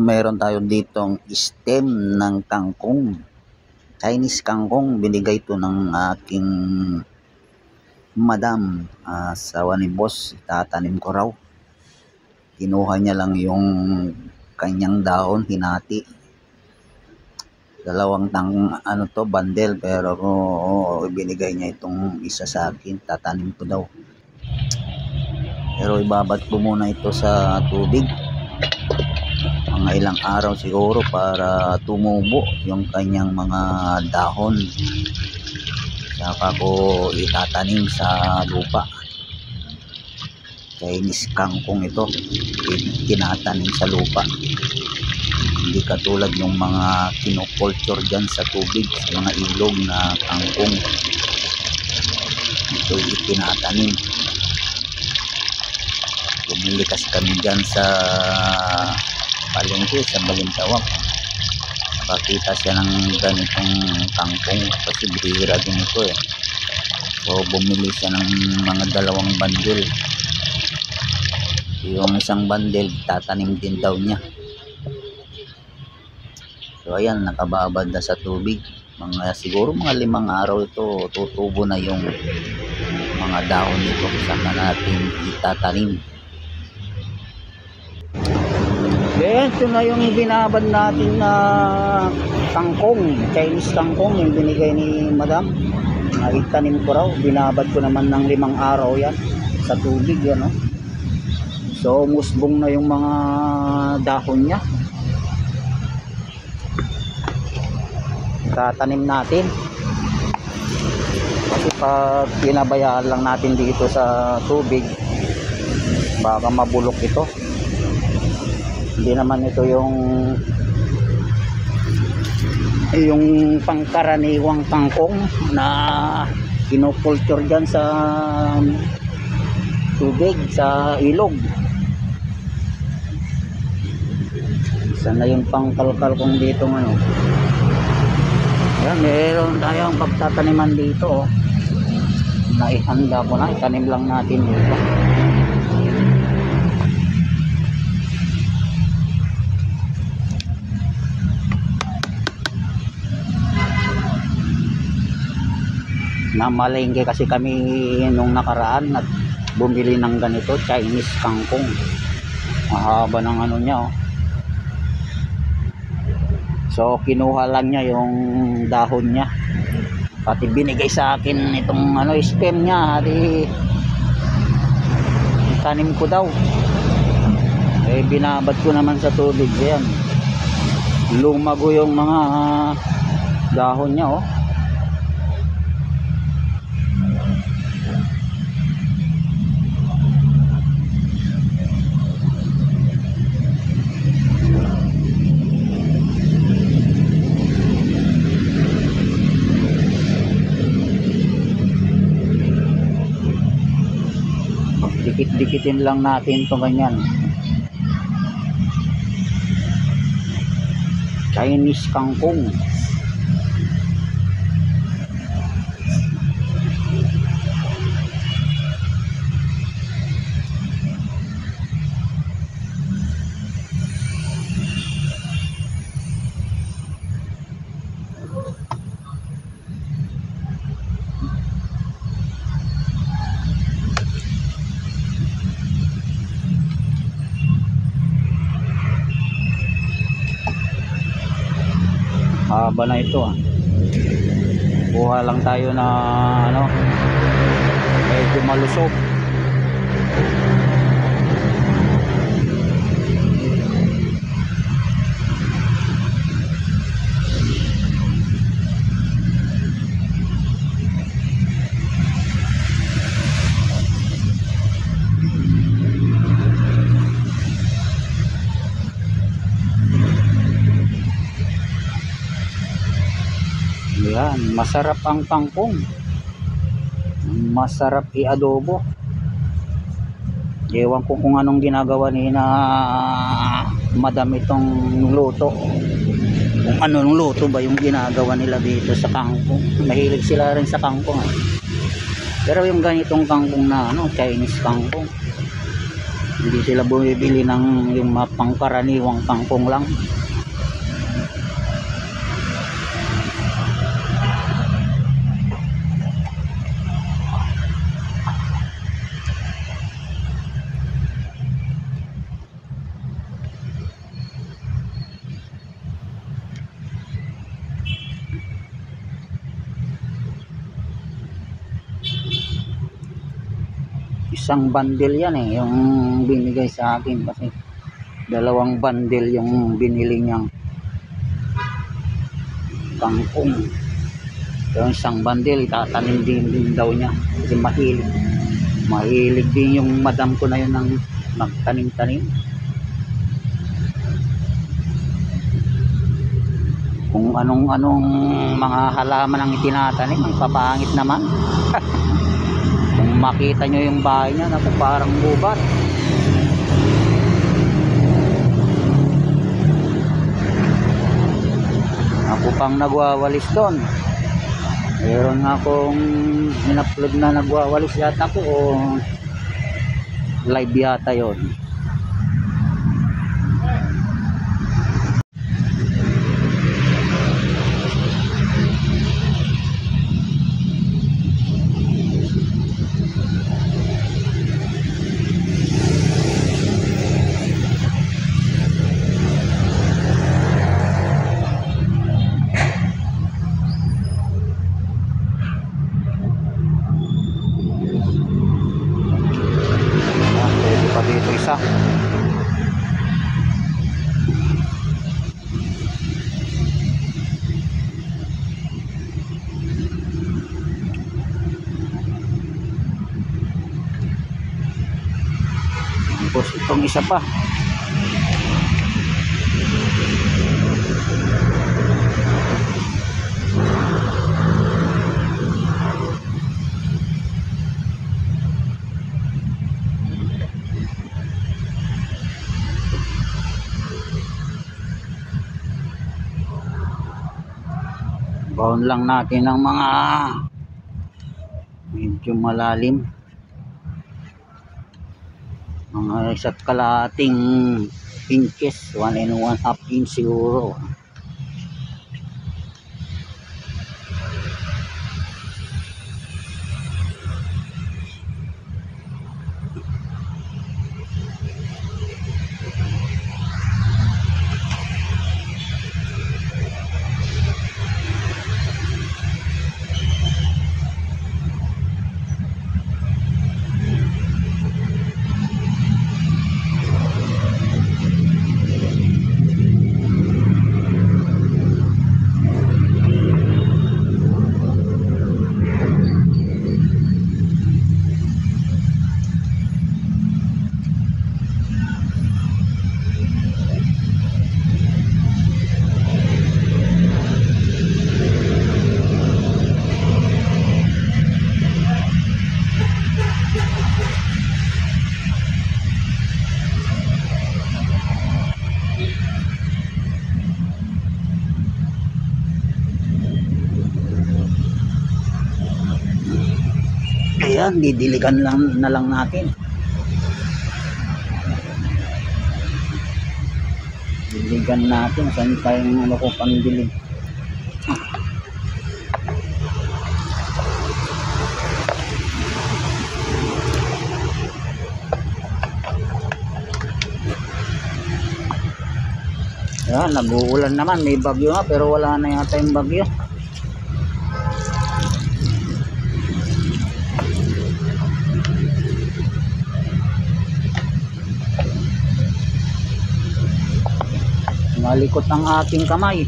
Meron tayo ditong stem ng kangkong. Chinese kangkong. Binigay to ng aking madam. Asawa ni boss. Itatanim ko raw. Kinuha niya lang yung kanyang dahon, hinati. Dalawang bundle, pero ibinigay niya itong isa sa akin. Tatanim ko daw. Pero ibabad ko muna ito sa tubig. Mga ilang araw siguro para tumubo yung kanyang mga dahon. Saka ko itatanim sa lupa. Chinese kangkong ito, tinatanim sa lupa. Hindi katulad ng mga kinoculture dyan sa tubig, sa mga ilog na kangkong. Ito itinatanim. Bumili kasi kami dyan sa palengke, sa Balintawak. Nakakita siya ng ganitong kangkong kasi bihira din ito eh. So bumili siya ng mga 2 bundle. Yung isang bundle tatanim din daw niya. So ayan, nakababad na sa tubig. Siguro mga 5 araw ito, tutubo na yung mga dahon nito. Saka natin itatanim. Ito na yung binabad natin na kangkong, Chinese kangkong, yung binigay ni madam. Itanim ko raw, binabad ko naman ng 5 araw yan sa tubig yan, no? So musbong na yung mga dahon niya. Tatanim natin. Kasi pag pinabayaan lang natin dito sa tubig, baka mabulok ito. Hindi naman ito yung pangkaraniwang kangkong na kinoculture dyan sa tubig, sa ilog. Sana yung pangkalkal kong dito ano. Yan, meron tayong pagtataniman dito, oh. Naihanda ko na, itanim lang natin dito. Namalengke kasi kami nung nakaraan at bumili ng ganito, Chinese kangkong. Mahaba ng ano niya, oh. So kinuha lang niya yung dahon niya. Pati binigay sa akin itong stem niya, hadi tanim ko daw. Binabad ko naman sa tubig. Ayan, lumago yung mga dahon niya, oh. Dikit-dikitin lang natin ito ganyan. Chinese kangkong. Haba na ito, ah. Kuha lang tayo na medyo malusog. Yan, masarap ang kangkong. Masarap i-adobo. Ewan ko kung anong ginagawa ni na madam itong luto. Kung anong luto ba yung ginagawa nila dito sa kangkong. Mahilig sila rin sa kangkong, eh. Pero yung ganitong kangkong na Chinese kangkong, Hindi sila bumibili ng yung pangkaraniwang kangkong lang. Isang bundle yan yung binigay sa akin kasi 2 bundle yung binili niyang kangkong. Yung isang bundle itatanim din daw niya kasi mahilig din yung madam ko na yun ng magtanim-tanim. Kung anong mga halaman ang itinatanim ang papangit naman. Kung makita nyo yung bahay niya, naku, parang gubat. Ako pang nagwawalis doon. Meron nga akong in-upload na nagwawalis yata ko o live yata yon. Dito isa. Tapos itong isa pa. Baon lang natin ng mga medyo malalim, mga 1.5 inches, 1.5 inch siguro. Ayan, didiligan lang na lang natin. Diligan natin. Saan tayong ano ko pandilig? Ayan, nag-uulan naman. May bagyo nga pero wala na yata yung bagyo. Malikot ang aking kamay.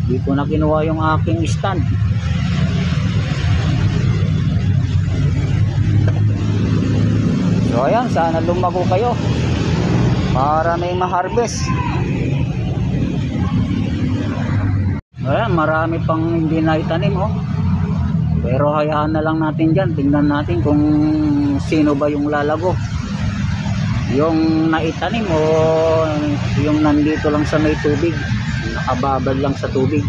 Hindi ko na kinuha yung aking stand. So ayan, sana lumago kayo para may ma-harvest. Ayan, marami pang hindi na itanim pero hayaan na lang natin dyan. Tingnan natin kung sino ba yung lalago, yung naitanim o yung nandito lang sa may tubig, nakababad lang sa tubig.